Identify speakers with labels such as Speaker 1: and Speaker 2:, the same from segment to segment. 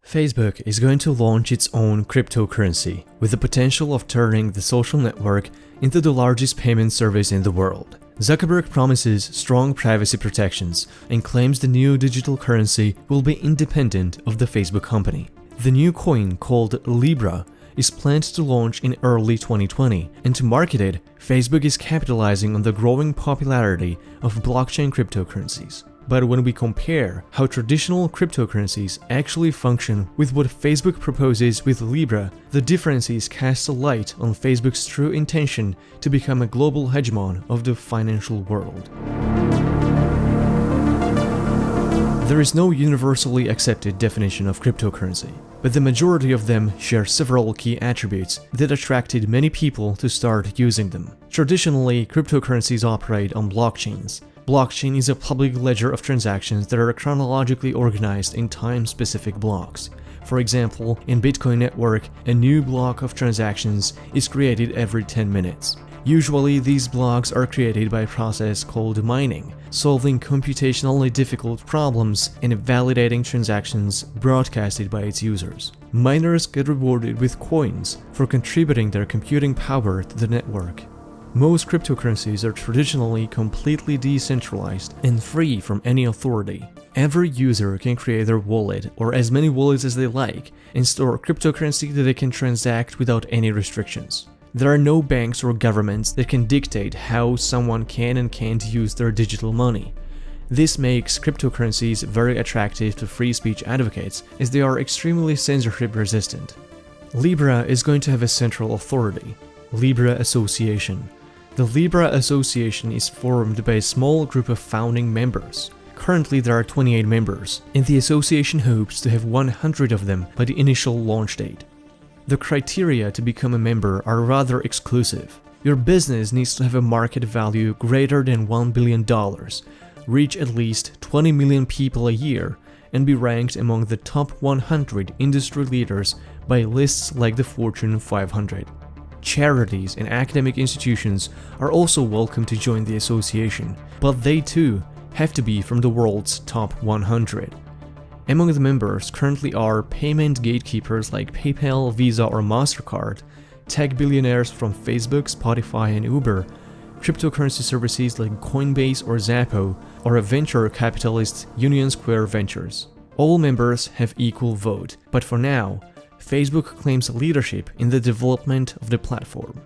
Speaker 1: Facebook is going to launch its own cryptocurrency, with the potential of turning the social network into the largest payment service in the world. Zuckerberg promises strong privacy protections and claims the new digital currency will be independent of the Facebook company. The new coin, called Libra, is planned to launch in early 2020, and to market it, Facebook is capitalizing on the growing popularity of blockchain cryptocurrencies. But when we compare how traditional cryptocurrencies actually function with what Facebook proposes with Libra, the differences cast a light on Facebook's true intention to become a global hegemon of the financial world. There is no universally accepted definition of cryptocurrency, but the majority of them share several key attributes that attracted many people to start using them. Traditionally, cryptocurrencies operate on blockchains. Blockchain is a public ledger of transactions that are chronologically organized in time-specific blocks. For example, in Bitcoin network, a new block of transactions is created every 10 minutes. Usually, these blocks are created by a process called mining, solving computationally difficult problems and validating transactions broadcasted by its users. Miners get rewarded with coins for contributing their computing power to the network. Most cryptocurrencies are traditionally completely decentralized and free from any authority. Every user can create their wallet or as many wallets as they like and store cryptocurrency that they can transact without any restrictions. There are no banks or governments that can dictate how someone can and can't use their digital money. This makes cryptocurrencies very attractive to free speech advocates, as they are extremely censorship resistant. Libra is going to have a central authority, Libra Association. The Libra Association is formed by a small group of founding members. Currently there are 28 members, and the association hopes to have 100 of them by the initial launch date. The criteria to become a member are rather exclusive. Your business needs to have a market value greater than $1 billion, reach at least 20 million people a year, and be ranked among the top 100 industry leaders by lists like the Fortune 500. Charities and academic institutions are also welcome to join the association, but they too have to be from the world's top 100. Among the members currently are payment gatekeepers like PayPal, Visa or MasterCard, tech billionaires from Facebook, Spotify and Uber, cryptocurrency services like Coinbase or Zappo, or a venture capitalist Union Square Ventures. All members have equal vote, but for now, Facebook claims leadership in the development of the platform.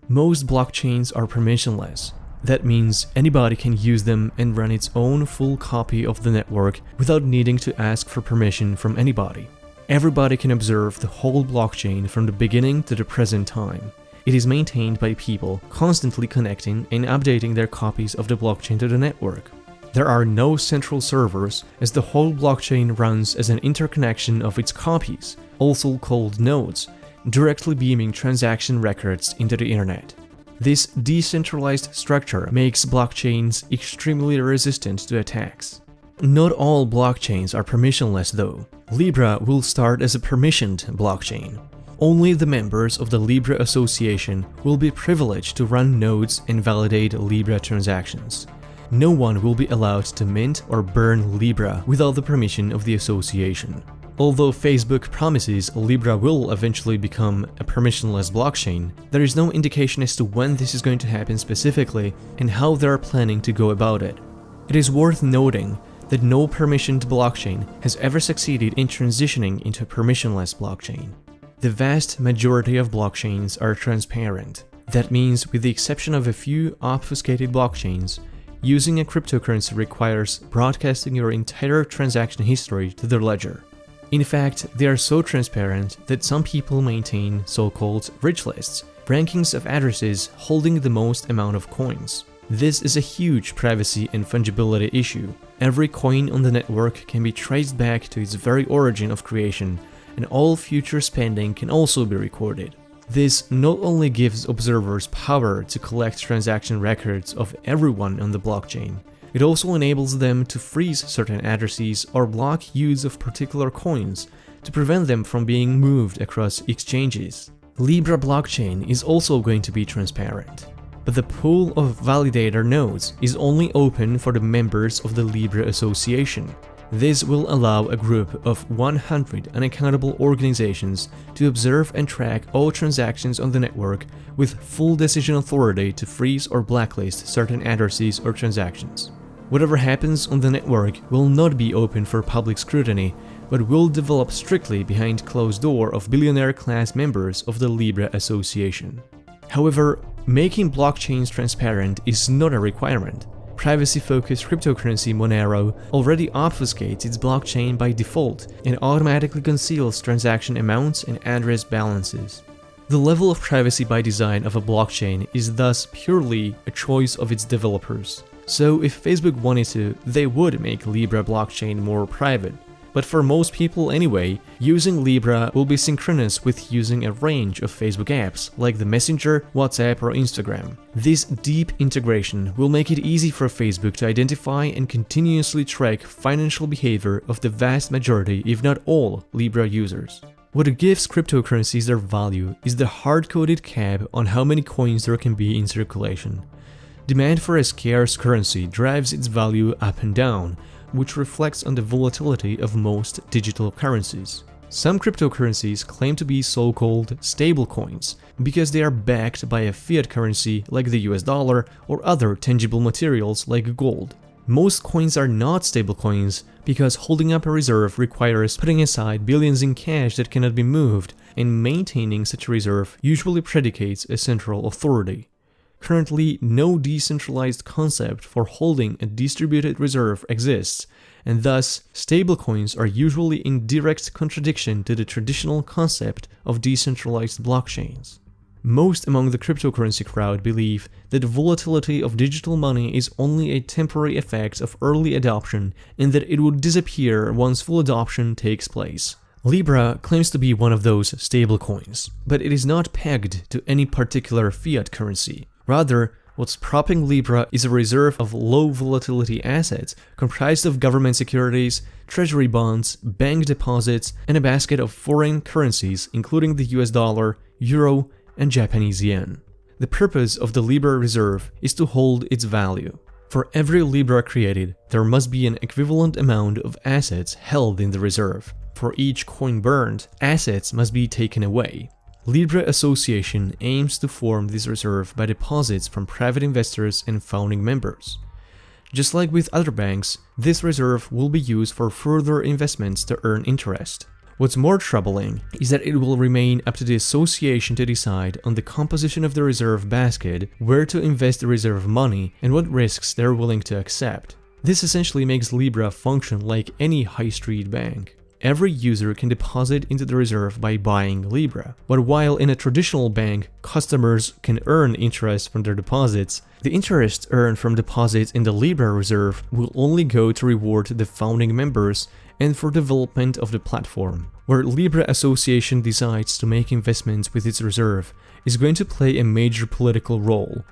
Speaker 1: Most blockchains are permissionless. That means anybody can use them and run its own full copy of the network without needing to ask for permission from anybody. Everybody can observe the whole blockchain from the beginning to the present time. It is maintained by people constantly connecting and updating their copies of the blockchain to the network. There are no central servers, as the whole blockchain runs as an interconnection of its copies, also called nodes, directly beaming transaction records into the internet. This decentralized structure makes blockchains extremely resistant to attacks. Not all blockchains are permissionless though. Libra will start as a permissioned blockchain. Only the members of the Libra Association will be privileged to run nodes and validate Libra transactions. No one will be allowed to mint or burn Libra without the permission of the association. Although Facebook promises Libra will eventually become a permissionless blockchain, there is no indication as to when this is going to happen specifically and how they are planning to go about it. It is worth noting that no permissioned blockchain has ever succeeded in transitioning into a permissionless blockchain. The vast majority of blockchains are transparent. That means, with the exception of a few obfuscated blockchains, using a cryptocurrency requires broadcasting your entire transaction history to their ledger. In fact, they are so transparent that some people maintain so-called rich lists, rankings of addresses holding the most amount of coins. This is a huge privacy and fungibility issue. Every coin on the network can be traced back to its very origin of creation, and all future spending can also be recorded. This not only gives observers power to collect transaction records of everyone on the blockchain, it also enables them to freeze certain addresses or block use of particular coins to prevent them from being moved across exchanges. Libra blockchain is also going to be transparent, but the pool of validator nodes is only open for the members of the Libra Association. This will allow a group of 100 unaccountable organizations to observe and track all transactions on the network with full decision authority to freeze or blacklist certain addresses or transactions. Whatever happens on the network will not be open for public scrutiny, but will develop strictly behind closed door of billionaire-class members of the Libra Association. However, making blockchains transparent is not a requirement. Privacy-focused cryptocurrency Monero already obfuscates its blockchain by default and automatically conceals transaction amounts and address balances. The level of privacy by design of a blockchain is thus purely a choice of its developers. So if Facebook wanted to, they would make Libra blockchain more private. But for most people anyway, using Libra will be synchronous with using a range of Facebook apps like the Messenger, WhatsApp or Instagram. This deep integration will make it easy for Facebook to identify and continuously track financial behavior of the vast majority, if not all, Libra users. What gives cryptocurrencies their value is the hard-coded cap on how many coins there can be in circulation. Demand for a scarce currency drives its value up and down, which reflects on the volatility of most digital currencies. Some cryptocurrencies claim to be so-called stablecoins because they are backed by a fiat currency like the US dollar or other tangible materials like gold. Most coins are not stablecoins because holding up a reserve requires putting aside billions in cash that cannot be moved, and maintaining such a reserve usually predicates a central authority. Currently, no decentralized concept for holding a distributed reserve exists, and thus stablecoins are usually in direct contradiction to the traditional concept of decentralized blockchains. Most among the cryptocurrency crowd believe that the volatility of digital money is only a temporary effect of early adoption and that it will disappear once full adoption takes place. Libra claims to be one of those stablecoins, but it is not pegged to any particular fiat currency. Rather, what's propping Libra is a reserve of low volatility assets comprised of government securities, treasury bonds, bank deposits, and a basket of foreign currencies including the US dollar, euro, and Japanese yen. The purpose of the Libra reserve is to hold its value. For every Libra created, there must be an equivalent amount of assets held in the reserve. For each coin burned, assets must be taken away. Libra Association aims to form this reserve by deposits from private investors and founding members. Just like with other banks, this reserve will be used for further investments to earn interest. What's more troubling is that it will remain up to the association to decide on the composition of the reserve basket, where to invest the reserve money, and what risks they're willing to accept. This essentially makes Libra function like any high street bank. Every user can deposit into the reserve by buying Libra, but while in a traditional bank, customers can earn interest from their deposits, the interest earned from deposits in the Libra reserve will only go to reward the founding members and for development of the platform. Where Libra Association decides to make investments with its reserve is going to play a major political role.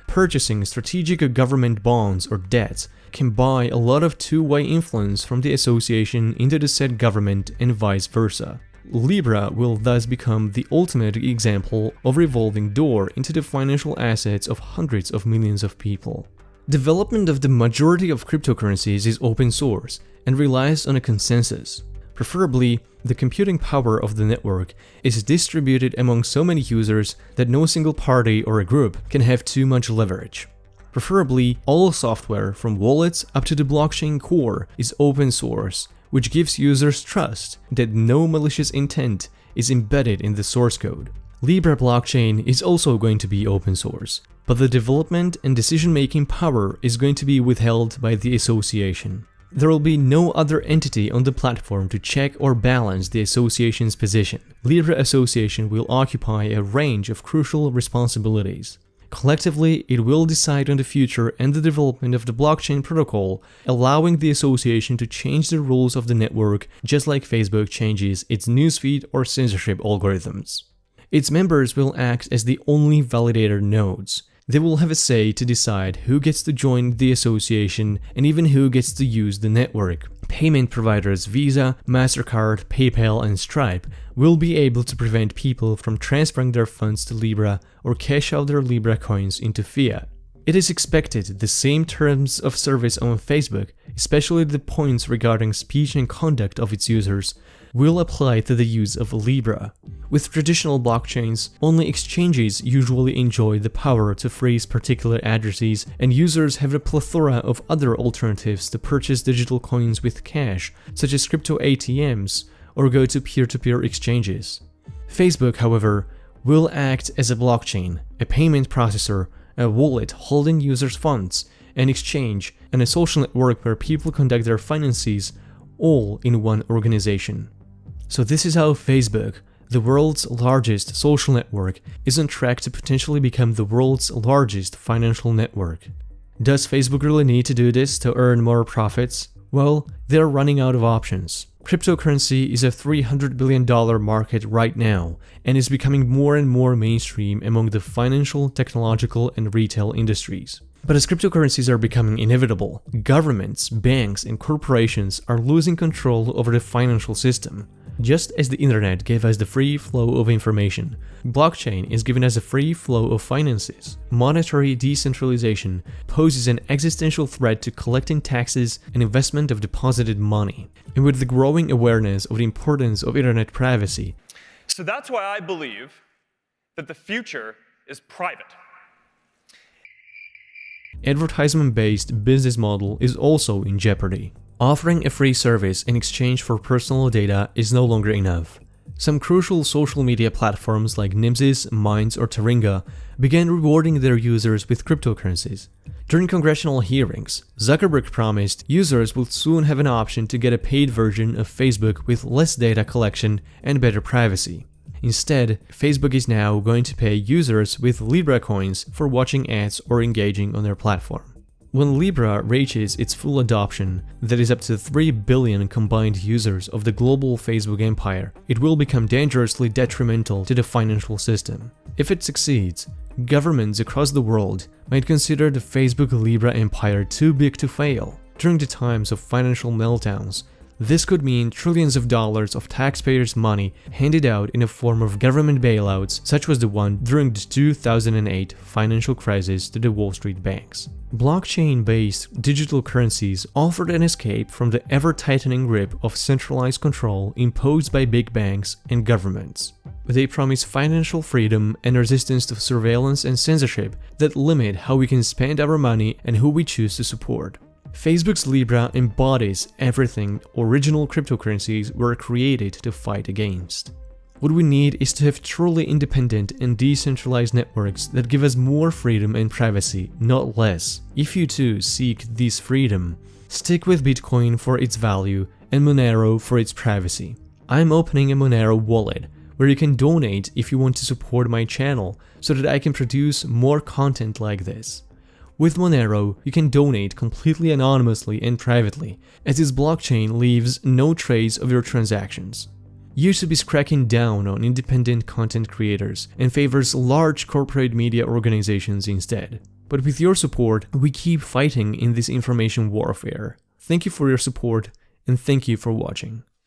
Speaker 1: Purchasing strategic government bonds or debts can buy a lot of two-way influence from the association into the said government and vice versa. Libra will thus become the ultimate example of revolving door into the financial assets of hundreds of millions of people. Development of the majority of cryptocurrencies is open source and relies on a consensus. Preferably, the computing power of the network is distributed among so many users that no single party or a group can have too much leverage. Preferably, all software from wallets up to the blockchain core is open source, which gives users trust that no malicious intent is embedded in the source code. Libra blockchain is also going to be open source, but the development and decision-making power is going to be withheld by the association. There will be no other entity on the platform to check or balance the association's position. Libra Association will occupy a range of crucial responsibilities. Collectively, it will decide on the future and the development of the blockchain protocol, allowing the association to change the rules of the network just like Facebook changes its newsfeed or censorship algorithms. Its members will act as the only validator nodes. They will have a say to decide who gets to join the association and even who gets to use the network. Payment providers Visa, MasterCard, PayPal, and Stripe will be able to prevent people from transferring their funds to Libra or cash out their Libra coins into fiat. It is expected the same terms of service on Facebook, especially the points regarding speech and conduct of its users, will apply to the use of Libra. With traditional blockchains, only exchanges usually enjoy the power to freeze particular addresses, and users have a plethora of other alternatives to purchase digital coins with cash, such as crypto ATMs, or go to peer-to-peer exchanges. Facebook, however, will act as a blockchain, a payment processor, a wallet holding users' funds, an exchange, and a social network where people conduct their finances, all in one organization. So this is how Facebook, the world's largest social network, is on track to potentially become the world's largest financial network. Does Facebook really need to do this to earn more profits? Well, they're running out of options. Cryptocurrency is a $300 billion market right now and is becoming more and more mainstream among the financial, technological, and retail industries. But as cryptocurrencies are becoming inevitable, governments, banks, and corporations are losing control over the financial system. Just as the internet gave us the free flow of information, blockchain is giving us a free flow of finances. Monetary decentralization poses an existential threat to collecting taxes and investment of deposited money. And with the growing awareness of the importance of internet privacy.
Speaker 2: So that's why I believe that the future is private.
Speaker 1: Advertisement-based business model is also in jeopardy. Offering a free service in exchange for personal data is no longer enough. Some crucial social media platforms like Nimsys, Minds, or Taringa began rewarding their users with cryptocurrencies. During congressional hearings, Zuckerberg promised users would soon have an option to get a paid version of Facebook with less data collection and better privacy. Instead, Facebook is now going to pay users with Libra coins for watching ads or engaging on their platform. When Libra reaches its full adoption, that is up to 3 billion combined users of the global Facebook empire, it will become dangerously detrimental to the financial system. If it succeeds, governments across the world might consider the Facebook Libra empire too big to fail. During the times of financial meltdowns, this could mean trillions of dollars of taxpayers' money handed out in a form of government bailouts, such was the one during the 2008 financial crisis to the Wall Street banks. Blockchain-based digital currencies offered an escape from the ever-tightening grip of centralized control imposed by big banks and governments. They promise financial freedom and resistance to surveillance and censorship that limit how we can spend our money and who we choose to support. Facebook's Libra embodies everything original cryptocurrencies were created to fight against. What we need is to have truly independent and decentralized networks that give us more freedom and privacy, not less. If you too seek this freedom, stick with Bitcoin for its value and Monero for its privacy. I'm opening a Monero wallet where you can donate if you want to support my channel so that I can produce more content like this. With Monero, you can donate completely anonymously and privately, as this blockchain leaves no trace of your transactions. YouTube is cracking down on independent content creators and favors large corporate media organizations instead. But with your support, we keep fighting in this information warfare. Thank you for your support, and thank you for watching.